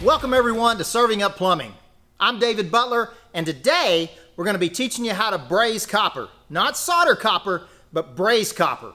Welcome everyone to Serving Up Plumbing. I'm David Butler, and today we're going to be teaching you how to braze copper. Not solder copper, but braze copper.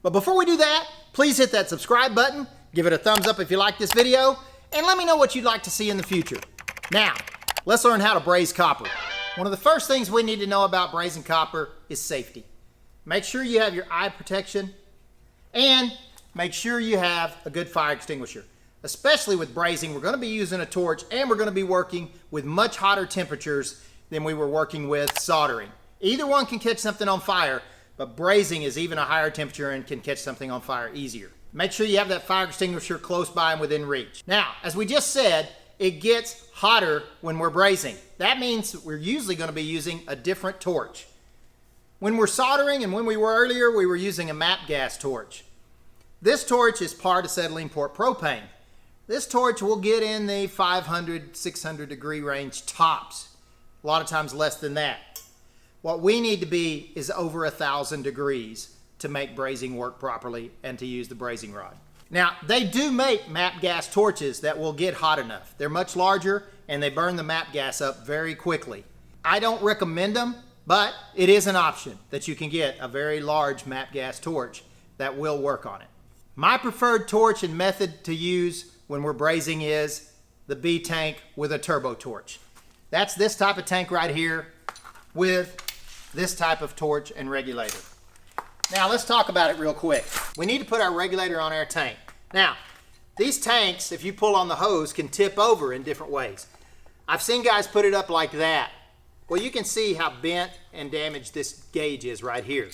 But before we do that, please hit that subscribe button, give it a thumbs up if you like this video, and let me know what you'd like to see in the future. Now, let's learn how to braze copper. One of the first things we need to know about brazing copper is safety. Make sure you have your eye protection, and make sure you have a good fire extinguisher. Especially with brazing, we're going to be using a torch and we're going to be working with much hotter temperatures than we were working with soldering. Either one can catch something on fire, but brazing is even a higher temperature and can catch something on fire easier. Make sure you have that fire extinguisher close by and within reach. Now, as we just said, it gets hotter when we're brazing. That means we're usually going to be using a different torch. When we're soldering and when we were earlier, we were using a MAP gas torch. This torch is part acetylene port propane. This torch will get in the 500, 600 degree range tops. A lot of times less than that. What we need to be is over 1,000 degrees to make brazing work properly and to use the brazing rod. Now, they do make MAP gas torches that will get hot enough. They're much larger and they burn the MAP gas up very quickly. I don't recommend them, but it is an option that you can get a very large MAP gas torch that will work on it. My preferred torch and method to use when we're brazing is the B tank with a turbo torch. That's this type of tank right here with this type of torch and regulator. Now let's talk about it real quick. We need to put our regulator on our tank. Now, these tanks, if you pull on the hose, can tip over in different ways. I've seen guys put it up like that. Well, you can see how bent and damaged this gauge is right here.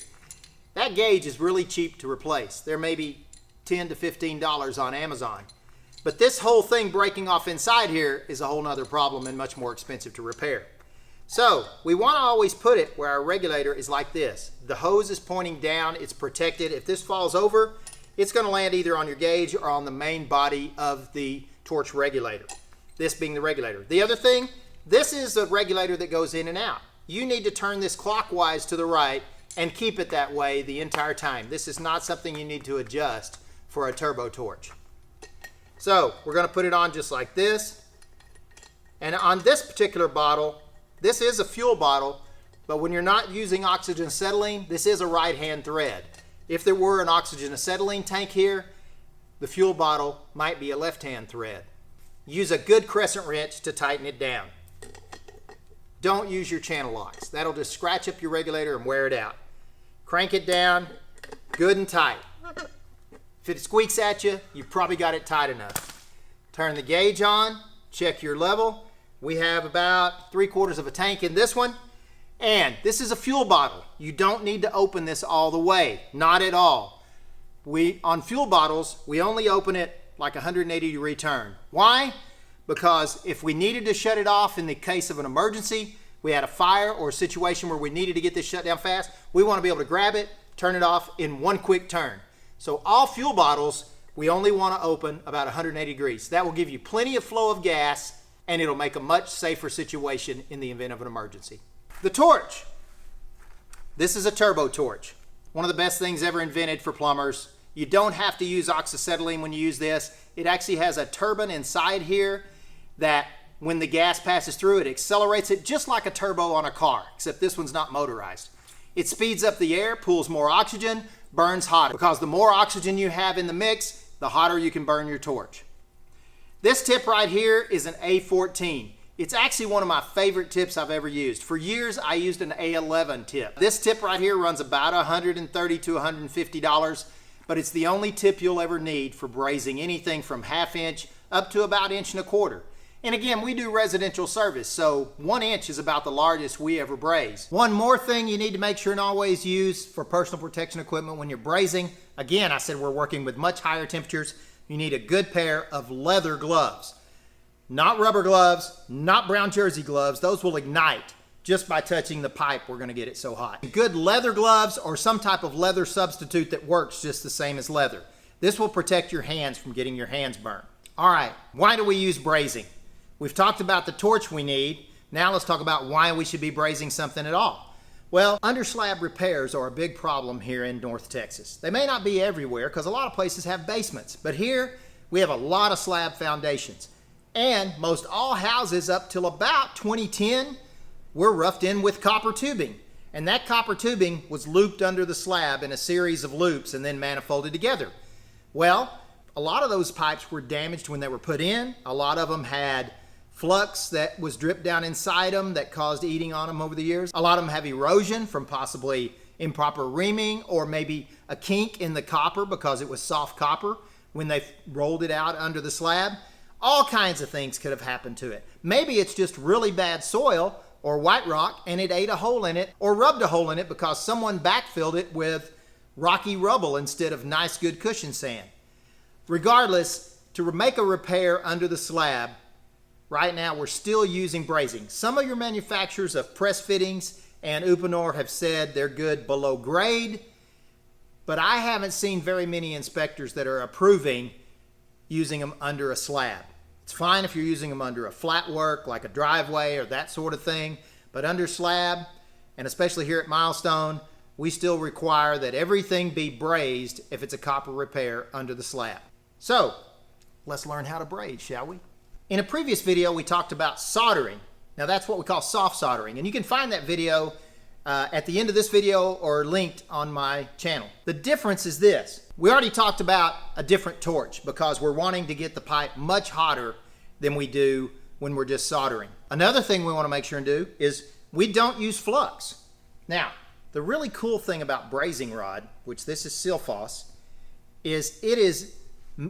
That gauge is really cheap to replace. They're maybe $10 to $15 on Amazon. But this whole thing breaking off inside here is a whole nother problem and much more expensive to repair. So we want to always put it where our regulator is like this. The hose is pointing down, it's protected. If this falls over, it's going to land either on your gauge or on the main body of the torch regulator. This being the regulator. The other thing, this is a regulator that goes in and out. You need to turn this clockwise to the right and keep it that way the entire time. This is not something you need to adjust for a turbo torch. So we're going to put it on just like this. And on this particular bottle, this is a fuel bottle, but when you're not using oxygen acetylene, this is a right-hand thread. If there were an oxygen acetylene tank here, the fuel bottle might be a left-hand thread. Use a good crescent wrench to tighten it down. Don't use your channel locks. That'll just scratch up your regulator and wear it out. Crank it down, good and tight. If it squeaks at you, you've probably got it tight enough. Turn the gauge on, check your level. We have about 3/4 of a tank in this one. And this is a fuel bottle. You don't need to open this all the way, not at all. On fuel bottles, we only open it like 180 degree turn. Why? Because if we needed to shut it off in the case of an emergency, we had a fire or a situation where we needed to get this shut down fast, we want to be able to grab it, turn it off in one quick turn. So all fuel bottles, we only want to open about 180 degrees. That will give you plenty of flow of gas and it'll make a much safer situation in the event of an emergency. The torch. This is a turbo torch. One of the best things ever invented for plumbers. You don't have to use oxyacetylene when you use this. It actually has a turbine inside here that when the gas passes through, it accelerates it just like a turbo on a car, except this one's not motorized. It speeds up the air, pulls more oxygen, burns hotter, because the more oxygen you have in the mix, the hotter you can burn your torch. This tip right here is an A14. It's actually one of my favorite tips I've ever used. For years, I used an A11 tip. This tip right here runs about $130 to $150, but it's the only tip you'll ever need for brazing anything from 1/2 inch up to about 1.25 inches. And again, we do residential service, so 1 inch is about the largest we ever braze. One more thing you need to make sure and always use for personal protection equipment when you're brazing. Again, I said we're working with much higher temperatures. You need a good pair of leather gloves. Not rubber gloves, not brown jersey gloves. Those will ignite just by touching the pipe. We're gonna get it so hot. Good leather gloves or some type of leather substitute that works just the same as leather. This will protect your hands from getting your hands burned. All right, why do we use brazing? We've talked about the torch we need. Now let's talk about why we should be brazing something at all. Well, under slab repairs are a big problem here in North Texas. They may not be everywhere because a lot of places have basements, but here we have a lot of slab foundations. And most all houses up till about 2010 were roughed in with copper tubing. And that copper tubing was looped under the slab in a series of loops and then manifolded together. Well, a lot of those pipes were damaged when they were put in. A lot of them had flux that was dripped down inside them that caused eating on them over the years. A lot of them have erosion from possibly improper reaming or maybe a kink in the copper because it was soft copper when they rolled it out under the slab. All kinds of things could have happened to it. Maybe it's just really bad soil or white rock and it ate a hole in it or rubbed a hole in it because someone backfilled it with rocky rubble instead of nice good cushion sand. Regardless, to make a repair under the slab, right now we're still using brazing. Some of your manufacturers of press fittings and Uponor have said they're good below grade, but I haven't seen very many inspectors that are approving using them under a slab. It's fine if you're using them under a flat work like a driveway or that sort of thing, but under slab, and especially here at Milestone, we still require that everything be brazed if it's a copper repair under the slab. So, let's learn how to braze, shall we? In a previous video, we talked about soldering. Now that's what we call soft soldering, and you can find that video at the end of this video or linked on my channel. The difference is this. We already talked about a different torch because we're wanting to get the pipe much hotter than we do when we're just soldering. Another thing we want to make sure and do is we don't use flux. Now, the really cool thing about brazing rod, which this is SIL-FOS, is it is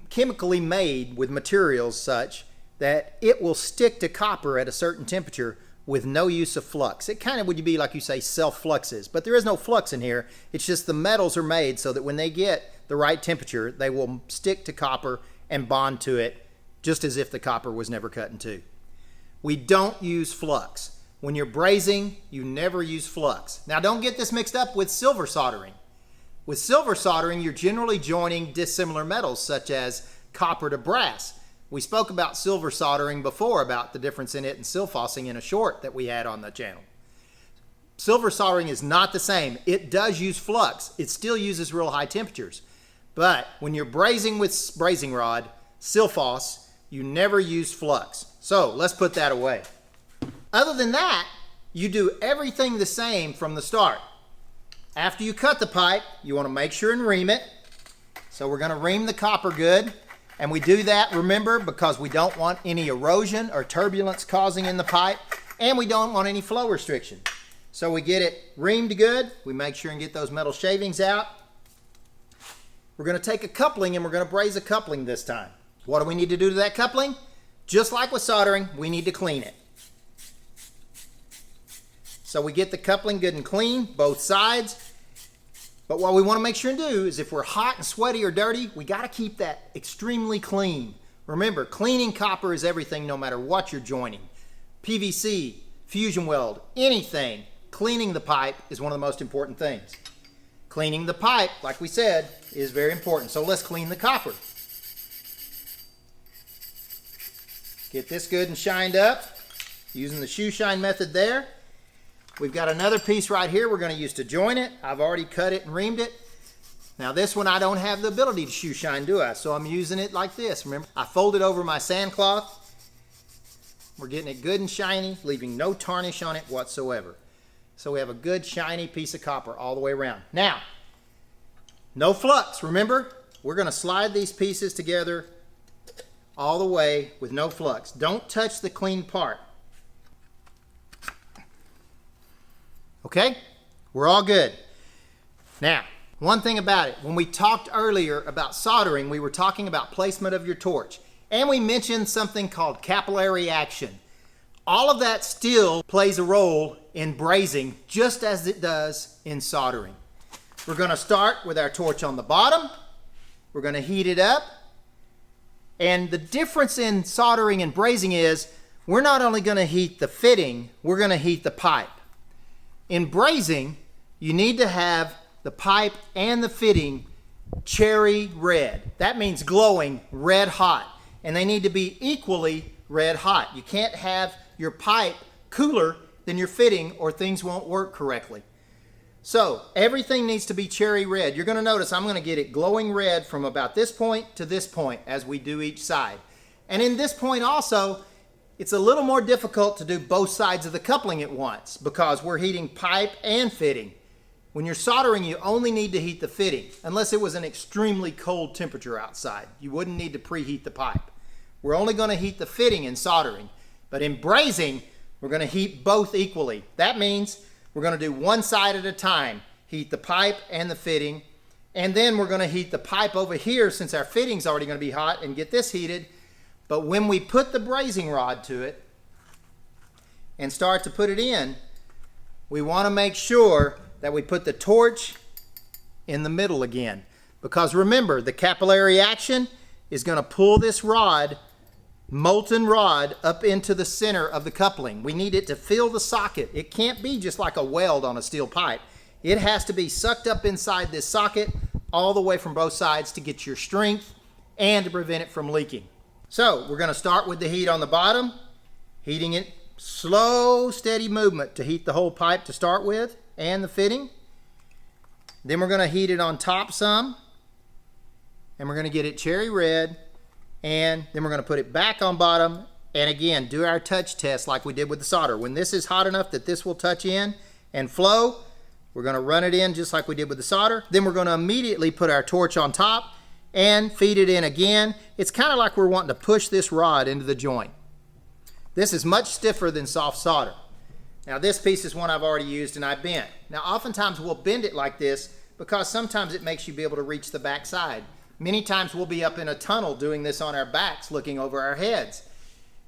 chemically made with materials such that it will stick to copper at a certain temperature with no use of flux. It kind of would be like you say self-fluxes, but there is no flux in here. It's just the metals are made so that when they get the right temperature, they will stick to copper and bond to it just as if the copper was never cut in two. We don't use flux. When you're brazing, you never use flux. Now don't get this mixed up with silver soldering. With silver soldering, you're generally joining dissimilar metals such as copper to brass. We spoke about silver soldering before, about the difference in it and SIL-FOSing in a short that we had on the channel. Silver soldering is not the same. It does use flux. It still uses real high temperatures. But when you're brazing with brazing rod, SIL-FOS, you never use flux. So let's put that away. Other than that, you do everything the same from the start. After you cut the pipe, you want to make sure and ream it. So we're going to ream the copper good. And we do that, remember, because we don't want any erosion or turbulence causing in the pipe, and we don't want any flow restriction. So we get it reamed good. We make sure and get those metal shavings out. We're going to take a coupling and we're going to braze a coupling this time. What do we need to do to that coupling? Just like with soldering, we need to clean it. So we get the coupling good and clean, both sides. But what we want to make sure and do is if we're hot and sweaty or dirty, we got to keep that extremely clean. Remember, cleaning copper is everything no matter what you're joining. PVC, fusion weld, anything. Cleaning the pipe is one of the most important things. Cleaning the pipe, like we said, is very important. So let's clean the copper. Get this good and shined up using the shoe shine method there. We've got another piece right here we're going to use to join it. I've already cut it and reamed it. Now this one I don't have the ability to shoe shine, do I? So I'm using it like this. Remember, I fold it over my sand cloth. We're getting it good and shiny, leaving no tarnish on it whatsoever. So we have a good shiny piece of copper all the way around. Now, no flux, remember? We're going to slide these pieces together all the way with no flux. Don't touch the clean part. Okay, we're all good. Now, one thing about it, when we talked earlier about soldering, we were talking about placement of your torch. And we mentioned something called capillary action. All of that still plays a role in brazing, just as it does in soldering. We're going to start with our torch on the bottom. We're going to heat it up. And the difference in soldering and brazing is, we're not only going to heat the fitting, we're going to heat the pipe. In brazing, you need to have the pipe and the fitting cherry red. That means glowing red hot. And they need to be equally red hot. You can't have your pipe cooler than your fitting or things won't work correctly. So everything needs to be cherry red. You're going to notice I'm going to get it glowing red from about this point to this point as we do each side. And in this point also, it's a little more difficult to do both sides of the coupling at once because we're heating pipe and fitting. When you're soldering, you only need to heat the fitting, unless it was an extremely cold temperature outside. You wouldn't need to preheat the pipe. We're only going to heat the fitting in soldering, but in brazing, we're going to heat both equally. That means we're going to do one side at a time, heat the pipe and the fitting, and then we're going to heat the pipe over here since our fitting's already going to be hot and get this heated. But when we put the brazing rod to it and start to put it in, we want to make sure that we put the torch in the middle again. Because remember, the capillary action is going to pull this rod, molten rod, up into the center of the coupling. We need it to fill the socket. It can't be just like a weld on a steel pipe. It has to be sucked up inside this socket all the way from both sides to get your strength and to prevent it from leaking. So we're going to start with the heat on the bottom, heating it slow, steady movement to heat the whole pipe to start with and the fitting. Then we're going to heat it on top some, and we're going to get it cherry red, and then we're going to put it back on bottom and again do our touch test like we did with the solder. When this is hot enough that this will touch in and flow, we're going to run it in just like we did with the solder. Then we're going to immediately put our torch on top and feed it in again. It's kind of like we're wanting to push this rod into the joint. This is much stiffer than soft solder. Now this piece is one I've already used and I bent. Now oftentimes we'll bend it like this because sometimes it makes you be able to reach the back side. Many times we'll be up in a tunnel doing this on our backs looking over our heads.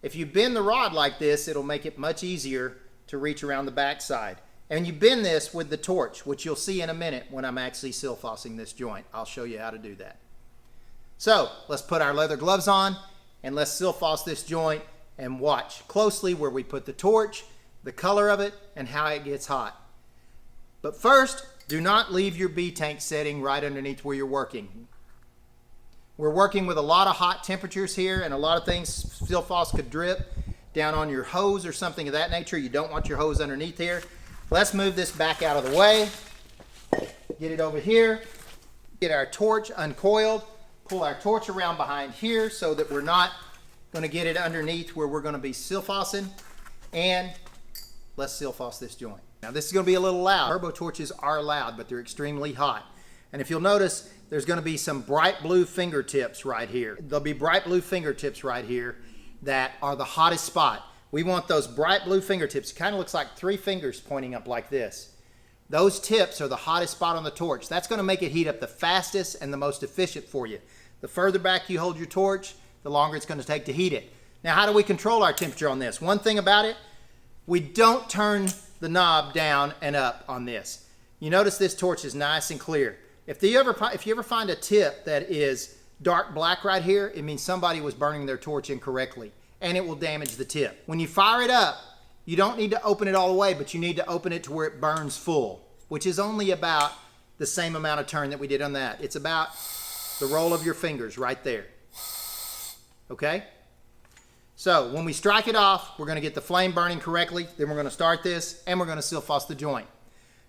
If you bend the rod like this, it'll make it much easier to reach around the back side. And you bend this with the torch, which you'll see in a minute when I'm actually SIL-FOSing this joint. I'll show you how to do that. So let's put our leather gloves on and let's SIL-FOS this joint and watch closely where we put the torch, the color of it, and how it gets hot. But first, do not leave your B tank setting right underneath where you're working. We're working with a lot of hot temperatures here and a lot of things. SIL-FOS could drip down on your hose or something of that nature. You don't want your hose underneath here. Let's move this back out of the way. Get it over here. Get our torch uncoiled. Pull our torch around behind here so that we're not going to get it underneath where we're going to be SIL-FOSing. And let's SIL-FOS this joint. Now this is going to be a little loud. Turbo torches are loud, but they're extremely hot. And if you'll notice, there's going to be some bright blue fingertips right here. There'll be bright blue fingertips right here that are the hottest spot. We want those bright blue fingertips. It kind of looks like 3 fingers pointing up like this. Those tips are the hottest spot on the torch. That's going to make it heat up the fastest and the most efficient for you. The further back you hold your torch, the longer it's going to take to heat it. Now, how do we control our temperature on this? One thing about it, we don't turn the knob down and up on this. You notice this torch is nice and clear. If you ever find a tip that is dark black right here, it means somebody was burning their torch incorrectly, and it will damage the tip. When you fire it up, you don't need to open it all the way, but you need to open it to where it burns full, which is only about the same amount of turn that we did on that. It's about the roll of your fingers right there. Okay? So when we strike it off, we're going to get the flame burning correctly. Then we're going to start this, and we're going to SIL-FOS the joint.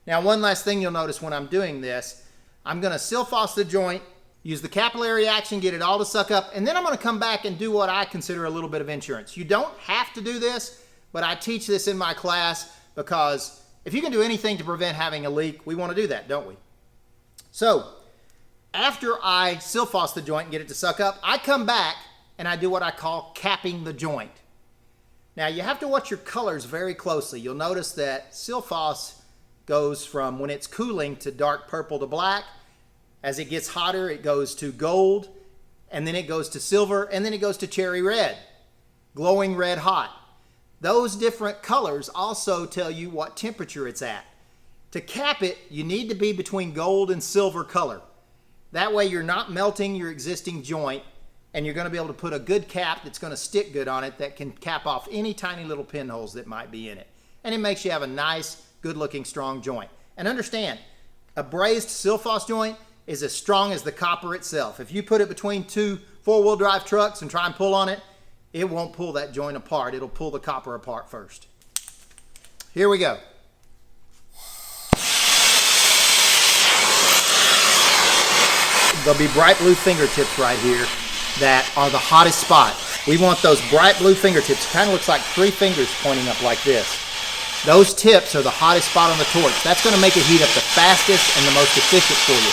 Now, one last thing you'll notice when I'm doing this, I'm going to SIL-FOS the joint, use the capillary action, get it all to suck up, and then I'm going to come back and do what I consider a little bit of insurance. You don't have to do this, but I teach this in my class because if you can do anything to prevent having a leak, we want to do that, don't we? So after I SIL-FOS the joint and get it to suck up, I come back and I do what I call capping the joint. Now you have to watch your colors very closely. You'll notice that SIL-FOS goes from when it's cooling to dark purple to black. As it gets hotter, it goes to gold, and then it goes to silver, and then it goes to cherry red, glowing red hot. Those different colors also tell you what temperature it's at. To cap it, you need to be between gold and silver color. That way you're not melting your existing joint, and you're going to be able to put a good cap that's going to stick good on it that can cap off any tiny little pinholes that might be in it. And it makes you have a nice, good-looking, strong joint. And understand, a brazed SIL-FOS joint is as strong as the copper itself. If you put it between 2 4-wheel drive trucks and try and pull on it, it won't pull that joint apart. It'll pull the copper apart first. Here we go. There'll be bright blue fingertips right here that are the hottest spot. We want those bright blue fingertips. Kind of looks like 3 fingers pointing up like this. Those tips are the hottest spot on the torch. That's going to make it heat up the fastest and the most efficient for you.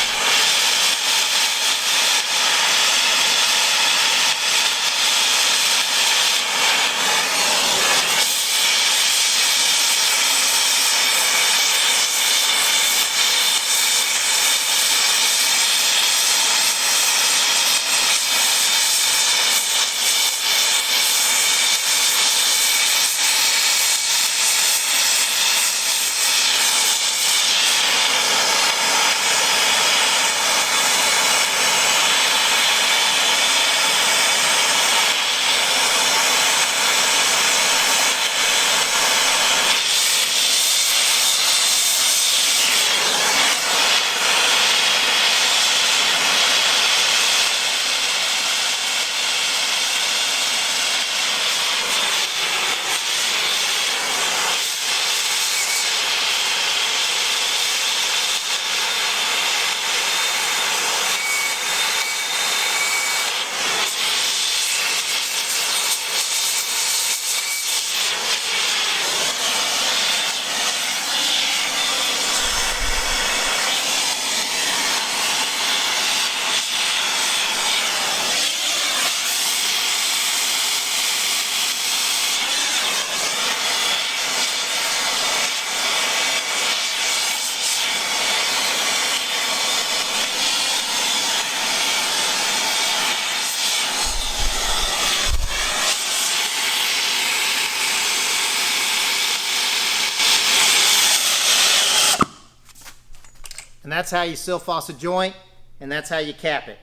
And that's how you SIL-FOS a joint, and that's how you cap it.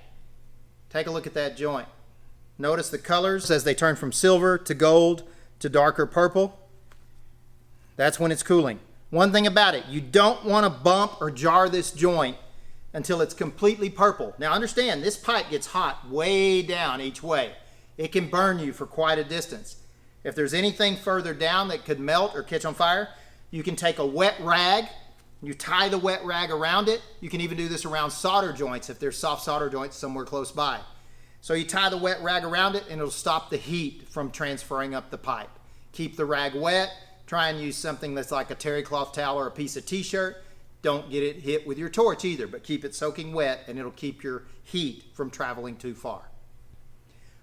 Take a look at that joint. Notice the colors as they turn from silver to gold to darker purple. That's when it's cooling. One thing about it, you don't want to bump or jar this joint until it's completely purple. Now understand, this pipe gets hot way down each way. It can burn you for quite a distance. If there's anything further down that could melt or catch on fire, you can take a wet rag. You tie the wet rag around it. You can even do this around solder joints if there's soft solder joints somewhere close by. So you tie the wet rag around it and it'll stop the heat from transferring up the pipe. Keep the rag wet. Try and use something that's like a terry cloth towel or a piece of t-shirt. Don't get it hit with your torch either, but keep it soaking wet and it'll keep your heat from traveling too far.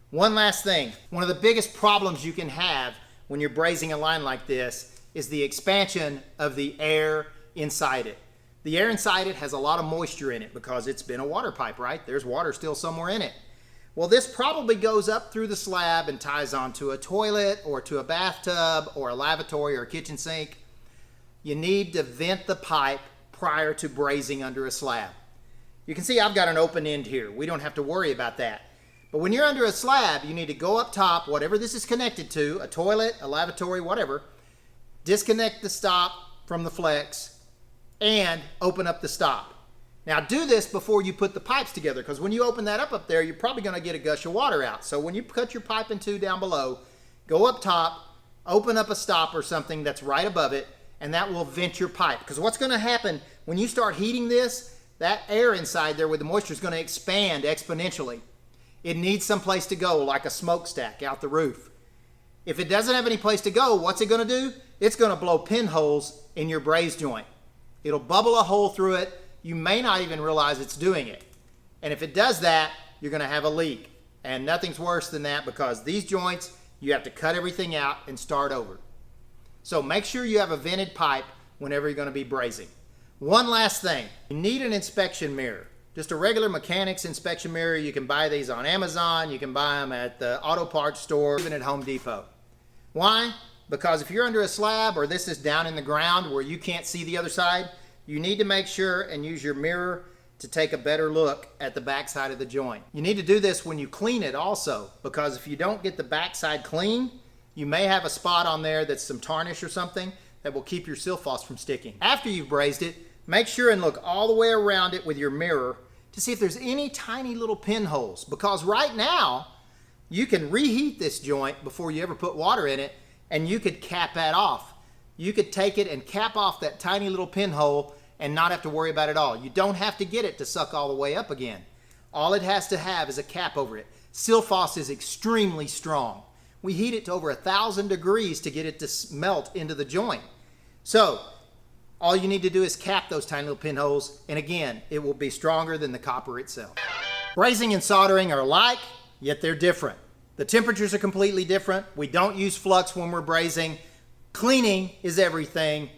One last thing. One of the biggest problems you can have when you're brazing a line like this is the expansion of the air inside it. The air inside it has a lot of moisture in it because it's been a water pipe, right? There's water still somewhere in it. Well, this probably goes up through the slab and ties onto a toilet or to a bathtub or a lavatory or a kitchen sink. You need to vent the pipe prior to brazing under a slab. You can see I've got an open end here. We don't have to worry about that. But when you're under a slab, you need to go up top, whatever this is connected to, a toilet, a lavatory, whatever, disconnect the stop from the flex and open up the stop. Now do this before you put the pipes together, because when you open that up there, you're probably going to get a gush of water out. So when you cut your pipe in two down below, go up top, open up a stop or something that's right above it, and that will vent your pipe. Because what's going to happen when you start heating this, that air inside there with the moisture is going to expand exponentially. It needs some place to go, like a smokestack out the roof. If it doesn't have any place to go, what's it going to do? It's going to blow pinholes in your braze joint. It'll bubble a hole through it. You may not even realize it's doing it. And if it does that, you're going to have a leak. And nothing's worse than that, because these joints, you have to cut everything out and start over. So make sure you have a vented pipe whenever you're going to be brazing. One last thing, you need an inspection mirror. Just a regular mechanic's inspection mirror. You can buy these on Amazon. You can buy them at the auto parts store, even at Home Depot. Why? Because if you're under a slab or this is down in the ground where you can't see the other side, you need to make sure and use your mirror to take a better look at the backside of the joint. You need to do this when you clean it also, because if you don't get the backside clean, you may have a spot on there that's some tarnish or something that will keep your SIL-FOS from sticking. After you've brazed it, make sure and look all the way around it with your mirror to see if there's any tiny little pinholes, because right now you can reheat this joint before you ever put water in it, and you could cap that off. You could take it and cap off that tiny little pinhole and not have to worry about it all. You don't have to get it to suck all the way up again. All it has to have is a cap over it. SIL-FOS is extremely strong. We heat it to over 1,000 degrees to get it to melt into the joint. So all you need to do is cap those tiny little pinholes, and again, it will be stronger than the copper itself. Brazing and soldering are alike, yet they're different. The temperatures are completely different. We don't use flux when we're brazing. Cleaning is everything,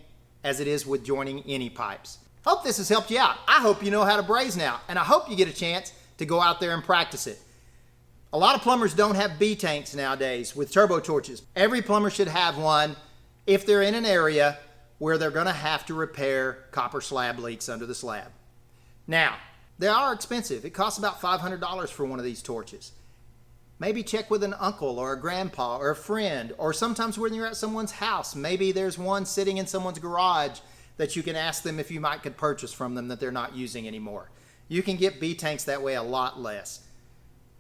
as it is with joining any pipes. Hope this has helped you out. I hope you know how to braze now, and I hope you get a chance to go out there and practice it. A lot of plumbers don't have B tanks nowadays with turbo torches. Every plumber should have one if they're in an area where they're going to have to repair copper slab leaks under the slab. Now, they are expensive. It costs about $500 for one of these torches. Maybe check with an uncle or a grandpa or a friend, or sometimes when you're at someone's house, maybe there's one sitting in someone's garage that you can ask them if you could purchase from them that they're not using anymore. You can get B tanks that way a lot less.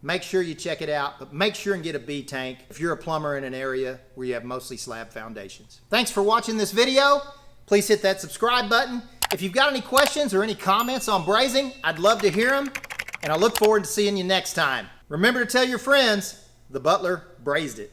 Make sure you check it out, but make sure and get a B tank if you're a plumber in an area where you have mostly slab foundations. Thanks for watching this video. Please hit that subscribe button. If you've got any questions or any comments on brazing, I'd love to hear them, and I look forward to seeing you next time. Remember to tell your friends, the Butler brazed it.